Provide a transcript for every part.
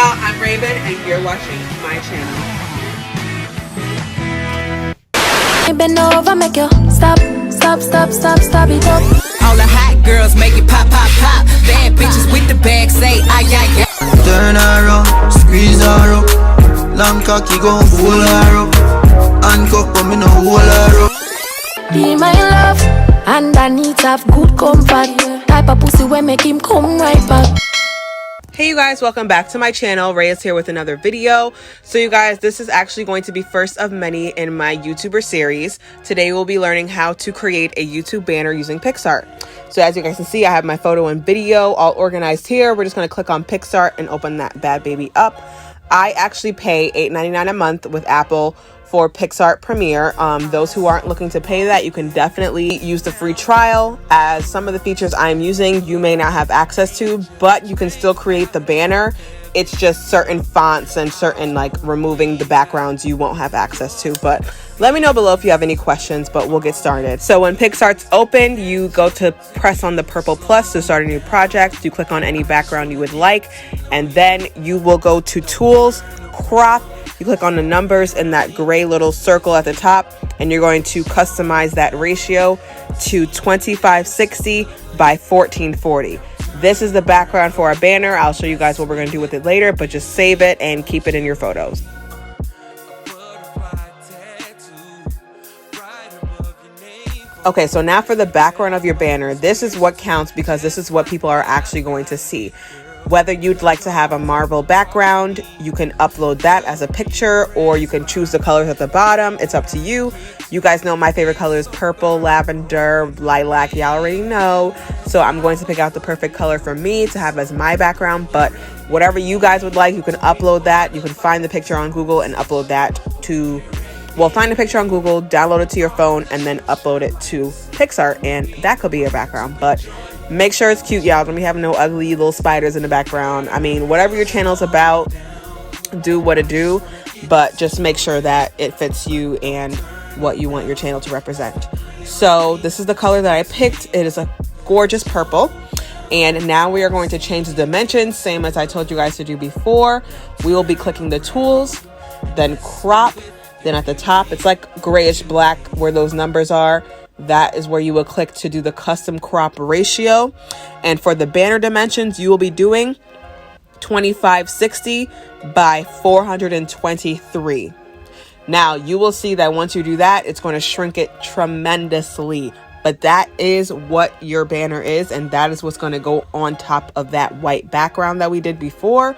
y'all, I'm Raven and you're watching my channel. Bend over, make you stop it up. All the hot girls make it pop. Bad bitches with the bag say ay. Turn her around, squeeze her up. Long cocky gon' pull her up. Handcuff but me no hold her up. Be my love, and I need to have good comfort. Type of pussy when make him come right back. Hey you guys, welcome back to my channel. Raee is here with another video. So you guys, this is actually going to be first of many in my YouTuber series. Today we'll be learning how to create a YouTube banner using PicsArt. So as you guys can see, I have my photo and video all organized here. We're just going to click on PicsArt and open that bad baby up. I actually pay $8.99 a month with Apple for PicsArt Premiere. Those who aren't looking to pay that, you can definitely use the free trial, as some of the features I'm using you may not have access to, but you can still create the banner. It's just certain fonts and certain, like, removing the backgrounds you won't have access to. But let me know below if you have any questions, but we'll get started. So when PicsArt's open, you go to press on the purple plus to start a new project. You click on any background you would like, and then you will go to Tools, Crop. You click on the numbers in that gray little circle at the top, and you're going to customize that ratio to 2560 by 1440. This is the background for our banner. I'll show you guys what we're going to do with it later, but just save it and keep it in your photos. Okay, so now for the background of your banner, this is what counts because this is what people are actually going to see. Whether you'd like to have a marble background, you can upload that as a picture, or you can choose the colors at the bottom. It's up to you. You guys know my favorite color is purple, lavender, lilac. Y'all already know. So I'm going to pick out the perfect color for me to have as my background, but whatever you guys would like, you can upload that. You can find the picture on Google and upload that to, well, find a picture on Google, download it to your phone, and then upload it to PicsArt, and that could be your background. But make sure it's cute, y'all. Don't be having no ugly little spiders in the background. I mean, whatever your channel's about, do what it do, but just make sure that it fits you and what you want your channel to represent. So this is the color that I picked. It is a gorgeous purple. And now we are going to change the dimensions, same as I told you guys to do before. We will be clicking the tools, then crop, then at the top, it's like grayish black where those numbers are. That is where you will click to do the custom crop ratio. And for the banner dimensions, you will be doing 2560 by 423. Now you will see that once you do that, it's going to shrink it tremendously. But that is what your banner is, and that is what's going to go on top of that white background that we did before.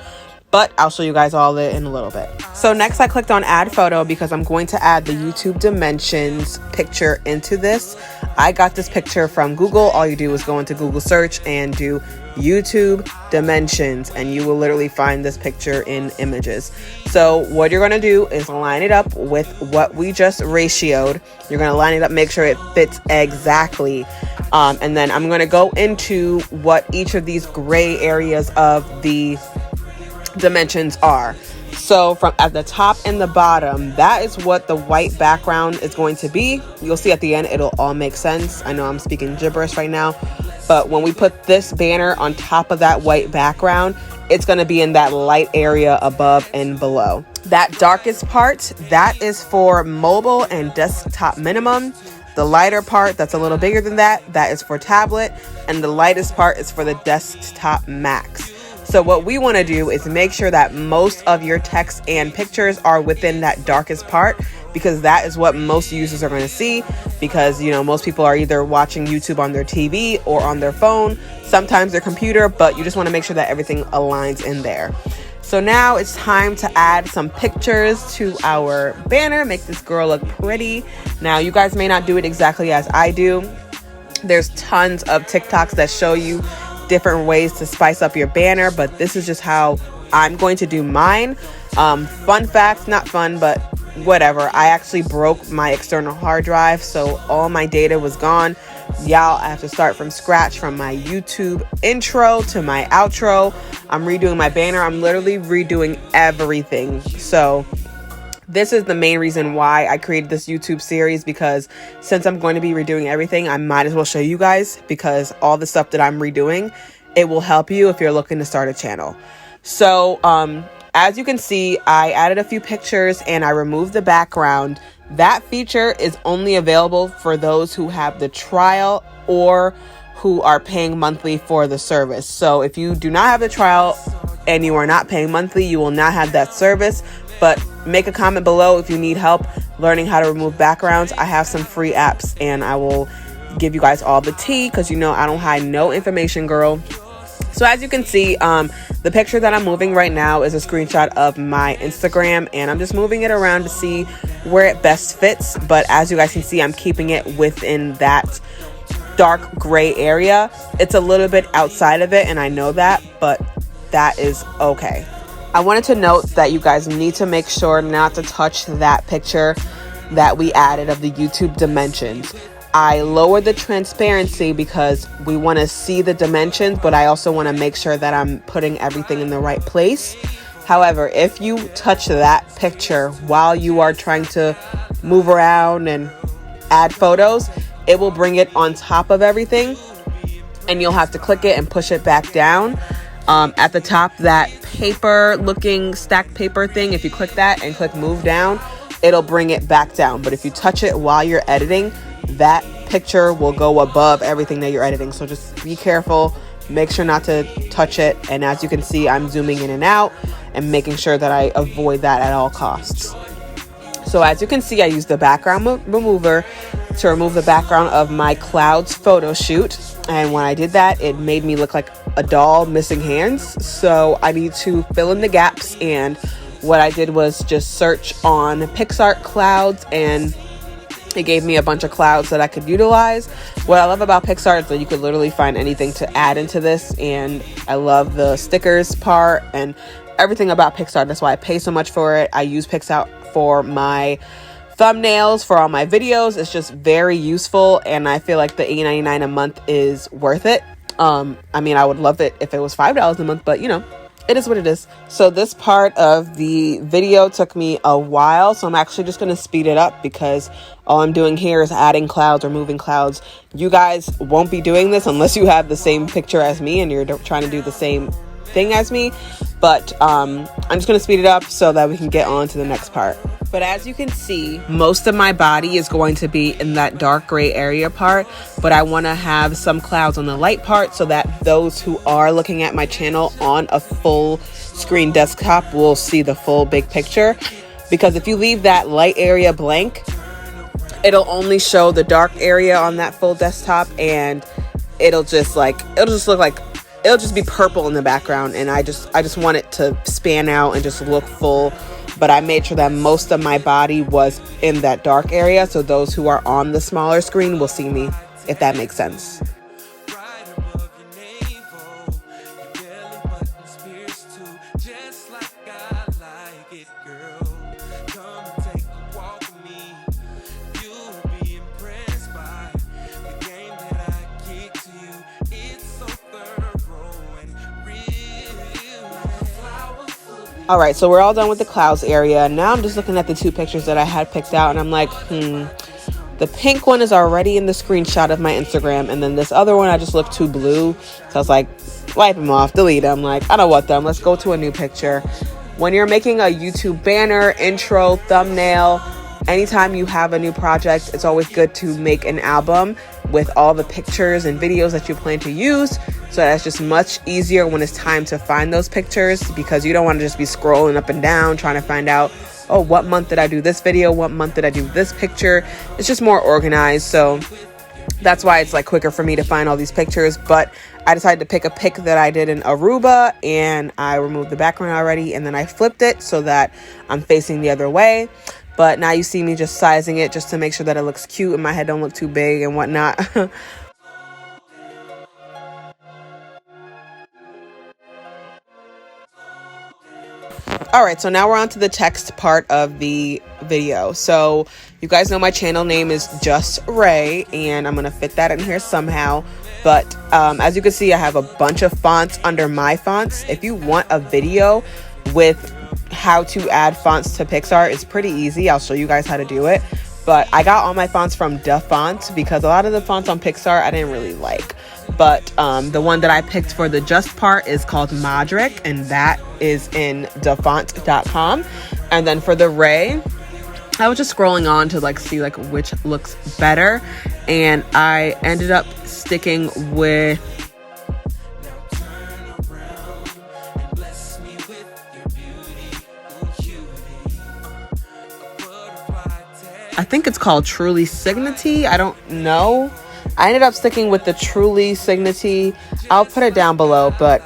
But I'll show you guys all of it in a little bit. So next I clicked on add photo because I'm going to add the YouTube dimensions picture into this. I got this picture from Google. All you do is go into Google search and do YouTube dimensions, and you will literally find this picture in images. So what you're going to do is line it up with what we just ratioed. You're going to line it up, make sure it fits exactly. And then I'm going to go into what each of these gray areas of the dimensions are. So from at the top and the bottom, that is what the white background is going to be. You'll see at the end it'll all make sense. I know I'm speaking gibberish right now, but when we put this banner on top of that white background, it's going to be in that light area above and below. That darkest part, that is for mobile and desktop minimum. The lighter part that's a little bigger than that, that is for tablet, and the lightest part is for the desktop max. So what we want to do is make sure that most of your text and pictures are within that darkest part, because that is what most users are going to see, because, you know, most people are either watching YouTube on their TV or on their phone, sometimes their computer, but you just want to make sure that everything aligns in there. So now it's time to add some pictures to our banner, make this girl look pretty. Now you guys may not do it exactly as I do. There's tons of TikToks that show you different ways to spice up your banner, but this is just how I'm going to do mine. Fun fact, not fun, but whatever. I actually broke my external hard drive, so all my data was gone. Y'all, I have to start from scratch, from my YouTube intro to my outro. I'm redoing my banner. I'm literally redoing everything. So this is the main reason why I created this YouTube series, because since I'm going to be redoing everything, I might as well show you guys, because all the stuff that I'm redoing, it will help you if you're looking to start a channel. So as you can see, I added a few pictures and I removed the background. That feature is only available for those who have the trial or who are paying monthly for the service. So if you do not have the trial and you are not paying monthly, you will not have that service. But make a comment below if you need help learning how to remove backgrounds. I have some free apps and I will give you guys all the tea, because you know I don't hide no information, girl. So as you can see, the picture that I'm moving right now is a screenshot of my Instagram, and I'm just moving it around to see where it best fits. But as you guys can see, I'm keeping it within that dark gray area. It's a little bit outside of it, and I know that, but that is okay. I wanted to note that you guys need to make sure not to touch that picture that we added of the YouTube dimensions. I lowered the transparency because we want to see the dimensions, but I also want to make sure that I'm putting everything in the right place. However, if you touch that picture while you are trying to move around and add photos, it will bring it on top of everything, and you'll have to click it and push it back down. At the top, that paper looking stacked paper thing, if you click that and click move down, it'll bring it back down. But if you touch it while you're editing, that picture will go above everything that you're editing. So just be careful, make sure not to touch it. And as you can see, I'm zooming in and out and making sure that I avoid that at all costs. So as you can see, I used the background remover to remove the background of my clouds photo shoot. And when I did that, it made me look like a doll missing hands. So I need to fill in the gaps. And what I did was just search on PicsArt clouds, and it gave me a bunch of clouds that I could utilize. What I love about PicsArt is that you could literally find anything to add into this. And I love the stickers part and everything about PicsArt. That's why I pay so much for it. I use PicsArt for my thumbnails, for all my videos. It's just very useful, and I feel like the $8.99 a month is worth it. I mean, I would love it if it was $5 a month, but you know, it is what it is. So this part of the video took me a while, so I'm actually just going to speed it up because all I'm doing here is adding clouds or moving clouds. You guys won't be doing this unless you have the same picture as me and you're trying to do the same thing as me. But I'm just going to speed it up so that we can get on to the next part. But as you can see, most of my body is going to be in that dark gray area part, but I want to have some clouds on the light part so that those who are looking at my channel on a full screen desktop will see the full big picture. Because if you leave that light area blank, it'll only show the dark area on that full desktop, and it'll just be purple in the background, and I just want it to span out and just look full. But I made sure that most of my body was in that dark area, so those who are on the smaller screen will see me, if that makes sense. All right, so we're all done with the clouds area. Now I'm just looking at the two pictures that I had picked out, and I'm like, the pink one is already in the screenshot of my Instagram, and then this other one, I just looked too blue. So I was like, wipe them off, delete them. Like, I don't want them. Let's go to a new picture. When you're making a YouTube banner, intro, thumbnail, anytime you have a new project, it's always good to make an album with all the pictures and videos that you plan to use. So that's just much easier when it's time to find those pictures, because you don't want to just be scrolling up and down trying to find out, oh, what month did I do this video? What month did I do this picture? It's just more organized. So that's why it's like quicker for me to find all these pictures. But I decided to pick a pic that I did in Aruba, and I removed the background already, and then I flipped it so that I'm facing the other way. But now you see me just sizing it just to make sure that it looks cute and my head don't look too big and whatnot. All right, so now we're on to the text part of the video. So you guys know my channel name is Just Raee, and I'm gonna fit that in here somehow. But as you can see, I have a bunch of fonts under my fonts. If you want a video with how to add fonts to PicsArt, it's pretty easy. I'll show you guys how to do it. But I got all my fonts from DaFont because a lot of the fonts on Pixart I didn't really like. But the one that I picked for the just part is called Modric, and that is in dafont.com. And then for the Raee, I was just scrolling on to like see like which looks better, and I ended up sticking with I think it's called Truly Signity. I don't know. I ended up sticking with the Truly Signity. I'll put it down below, but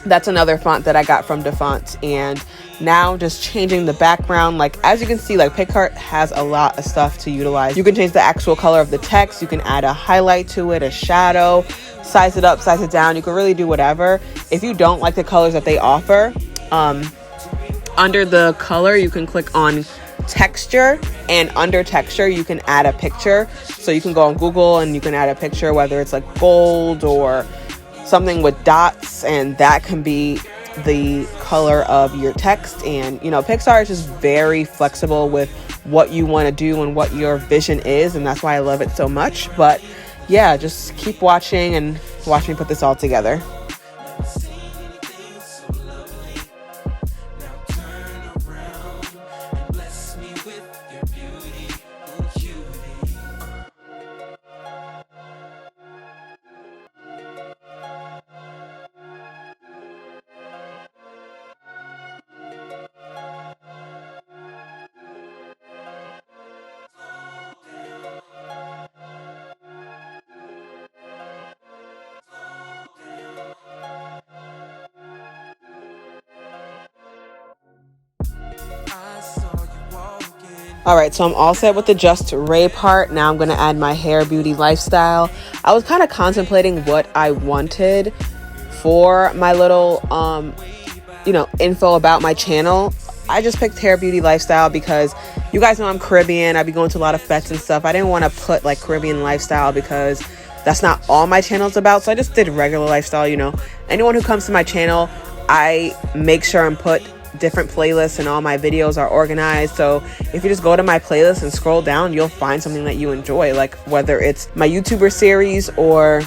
that's another font that I got from DaFont. And now just changing the background. Like, as you can see, like PicsArt has a lot of stuff to utilize. You can change the actual color of the text. You can add a highlight to it, a shadow, size it up, size it down. You can really do whatever. If you don't like the colors that they offer, under the color, you can click on texture, and under texture you can add a picture. So you can go on Google and you can add a picture, whether it's like gold or something with dots, and that can be the color of your text. And you know, Pixar is just very flexible with what you want to do and what your vision is, and that's why I love it so much. But yeah, just keep watching and watch me put this all together. All right, so I'm all set with the just Raee part. Now I'm going to add my hair, beauty, lifestyle. I was kind of contemplating what I wanted for my little, info about my channel. I just picked hair, beauty, lifestyle because you guys know I'm Caribbean. I be going to a lot of fests and stuff. I didn't want to put like Caribbean lifestyle because that's not all my channel's about. So I just did regular lifestyle, you know. Anyone who comes to my channel, I make sure and put different playlists, and all my videos are organized. So if you just go to my playlist and scroll down, you'll find something that you enjoy, like whether it's my YouTuber series or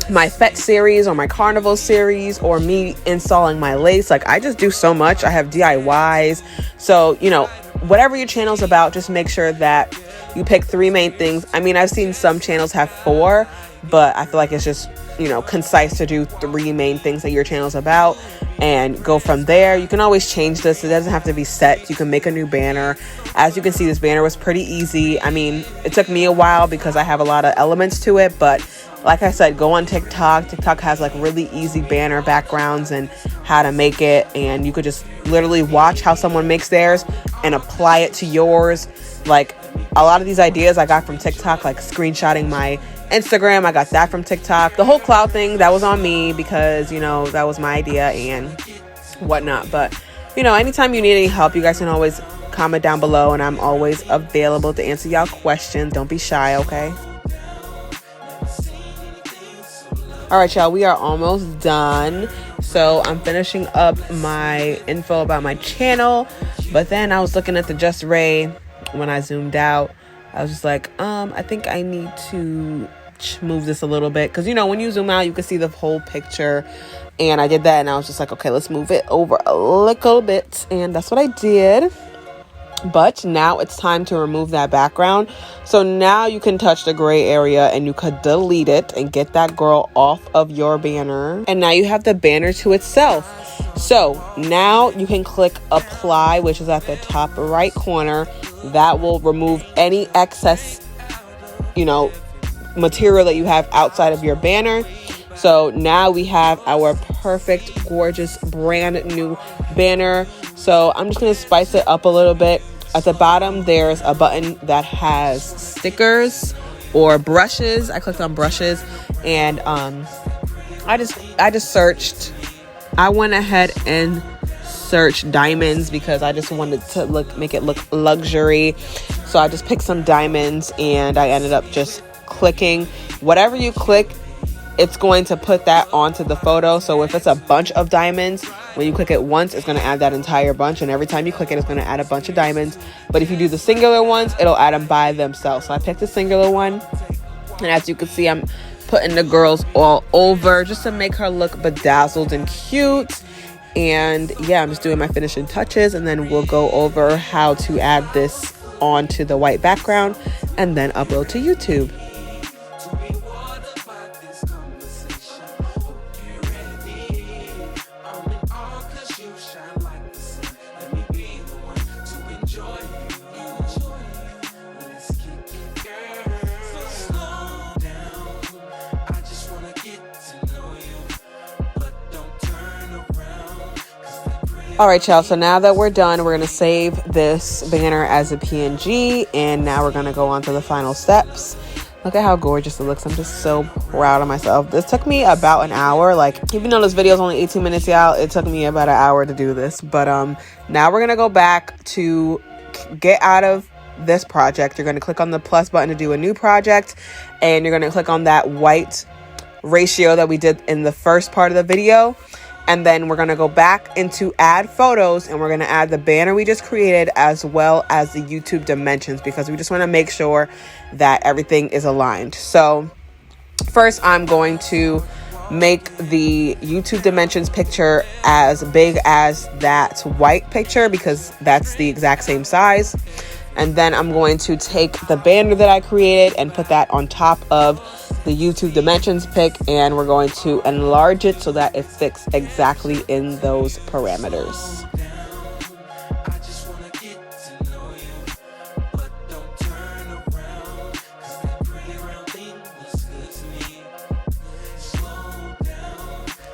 my Fete series or my Carnival series or me installing my lace. Like, I just do so much. I have DIYs. So, you know, whatever your channel's about, just make sure that you pick 3 main things. I mean, I've seen some channels have 4, but I feel like it's just, you know, concise to do 3 main things that your channel's about and go from there. You can always change this. It doesn't have to be set. You can make a new banner. As you can see, this banner was pretty easy. I mean, it took me a while because I have a lot of elements to it, but like I said, go on TikTok. TikTok has like really easy banner backgrounds and how to make it, and you could just literally watch how someone makes theirs and apply it to yours. Like, a lot of these ideas I got from TikTok, like screenshotting my Instagram, I got that from TikTok. The whole cloud thing, that was on me because, you know, that was my idea and whatnot. But, you know, anytime you need any help, you guys can always comment down below, and I'm always available to answer y'all questions. Don't be shy, okay? All right, y'all, we are almost done. So I'm finishing up my info about my channel, but then I was looking at the Just Raee when I zoomed out. I was just like, I think I need to move this a little bit, because, you know, when you zoom out, you can see the whole picture, and I did that, and I was just like, okay, let's move it over a little bit, and that's what I did. But now it's time to remove that background. So now you can touch the gray area and you could delete it and get that girl off of your banner. And now you have the banner to itself. So now you can click apply, which is at the top right corner. That will remove any excess, you know, material that you have outside of your banner. So now we have our perfect, gorgeous, brand new banner. So I'm just going to spice it up a little bit. At the bottom, there's a button that has stickers or brushes. I clicked on brushes, and I just searched. I went ahead and searched diamonds because I just wanted to make it look luxury. So I just picked some diamonds, and I ended up just clicking. Whatever you click, it's going to put that onto the photo. So if it's a bunch of diamonds, When you click it once, it's going to add that entire bunch, and every time you click it, it's going to add a bunch of diamonds. But if you do the singular ones, it'll add them by themselves. So I picked the singular one, and as you can see, I'm putting the girls all over just to make her look bedazzled and cute. And yeah, I'm just doing my finishing touches, and then we'll go over how to add this onto the white background and then upload to YouTube. All right, y'all, so now that we're done, we're going to save this banner as a PNG, and now we're going to go on to the final steps. Look at how gorgeous it looks. I'm just so proud of myself. This took me about an hour. Like, even though this video is only 18 minutes, y'all, it took me about an hour to do this. But now we're going to go back to get out of this project. You're going to click on the plus button to do a new project, and you're going to click on that white ratio that we did in the first part of the video. And then we're going to go back into add photos, and we're going to add the banner we just created as well as the YouTube dimensions, because we just want to make sure that everything is aligned. So first, I'm going to make the YouTube dimensions picture as big as that white picture because that's the exact same size. And then I'm going to take the banner that I created and put that on top of the YouTube dimensions pic, and we're going to enlarge it so that it fits exactly in those parameters.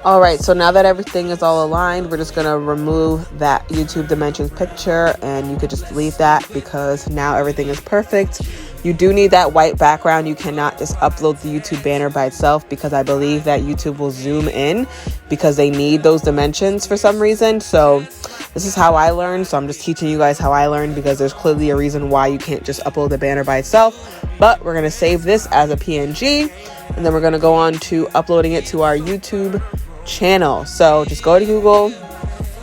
All right, so now that everything is all aligned, we're just gonna remove that YouTube dimensions picture, and you could just delete that because now everything is perfect. You do need that white background. You cannot just upload the YouTube banner by itself because I believe that YouTube will zoom in because they need those dimensions for some reason. So this is how I learned. So I'm just teaching you guys how I learned because there's clearly a reason why you can't just upload the banner by itself. But we're gonna save this as a PNG, and then we're gonna go on to uploading it to our YouTube channel. So just go to Google,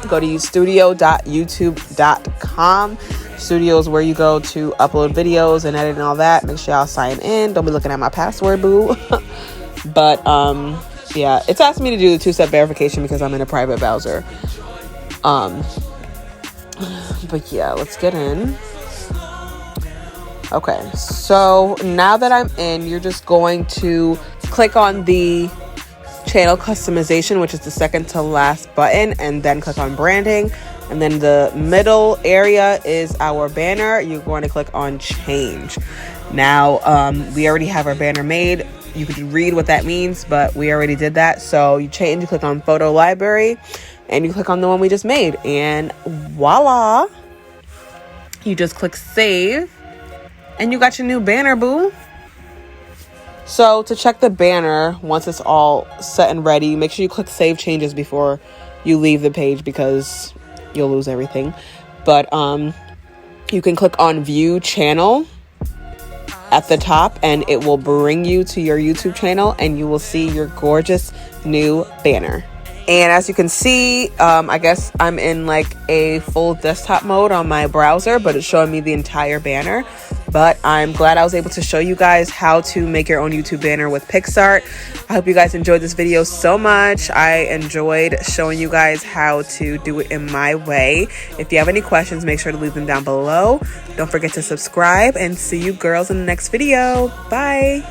go to studio.youtube.com. Studio is where you go to upload videos and edit and all that. Make sure y'all sign in. Don't be looking at my password, boo. But yeah, it's asking me to do the two-step verification because I'm in a private browser. But yeah, let's get in. Okay, so now that I'm in, you're just going to click on the channel customization, which is the second to last button, and then click on branding, and then the middle area is our banner. You're going to click on change. Now we already have our banner made. You could read what that means, but we already did that. So you change, you click on photo library, and you click on the one we just made, and voila, you just click save, and you got your new banner, boo. So to check the banner, once it's all set and ready, make sure you click save changes before you leave the page because you'll lose everything. But you can click on view channel at the top, and it will bring you to your YouTube channel, and you will see your gorgeous new banner. And as you can see, I guess I'm in like a full desktop mode on my browser, but it's showing me the entire banner. But I'm glad I was able to show you guys how to make your own YouTube banner with PicsArt. I hope you guys enjoyed this video so much. I enjoyed showing you guys how to do it in my way. If you have any questions, make sure to leave them down below. Don't forget to subscribe, and see you girls in the next video. Bye.